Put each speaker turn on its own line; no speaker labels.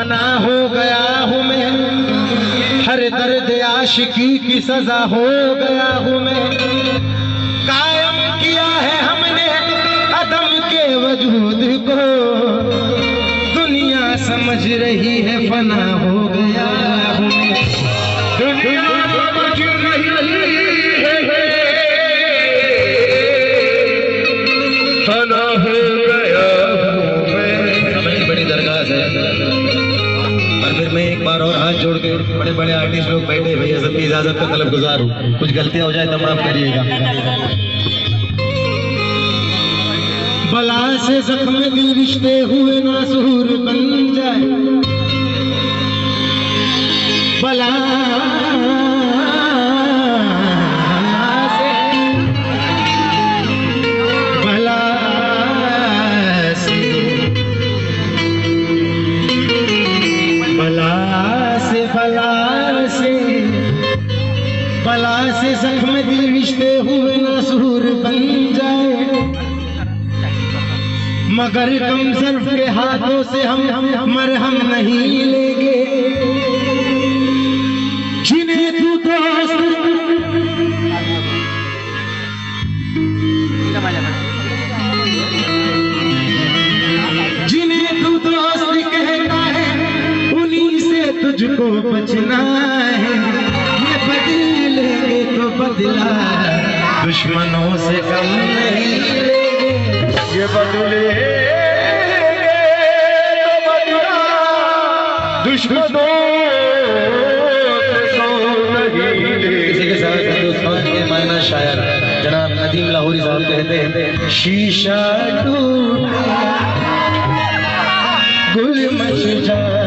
फना हो गया हूँ मैं, हर दर्द आशिकी की सजा हो गया हूँ मैं। कायम किया है हमने अदम के वजूद को, दुनिया समझ रही है फना हो गया हूँ मैं। दुनिया समझ रही है फना हो गया हूँ मैं। समय की बड़ी दरगाह है। और फिर मैं एक बार और हाथ जोड़ के, बड़े बड़े आर्टिस्ट लोग बैठे, भैया सबकी इजाजत का तलब गुजार हूँ, कुछ गलतियां हो जाए तो माफ करिएगा। बला से जख्म दिल रिश्ते हुए नासूर बन जाए, बला बला से जख्म दिल रिश्ते हुए नासूर बन जाए, मगर कम सर्फ के हाथों से हम मरहम नहीं लेंगे। जिन्हें तू दोस्त कहता है, उन्हीं से तुझको बचना है। ये बदल लेंगे तो बदला, दुश्मनों से कम नहीं लेंगे। ये बदले तो बदला, दुश्मनों से कम नहीं लेंगे। इसी के साथ हिंदुस्तान के मायना शायर जनाब नदीम लाहौरी साहब कहते हैं, शीशा टूटे गुल मच जाए।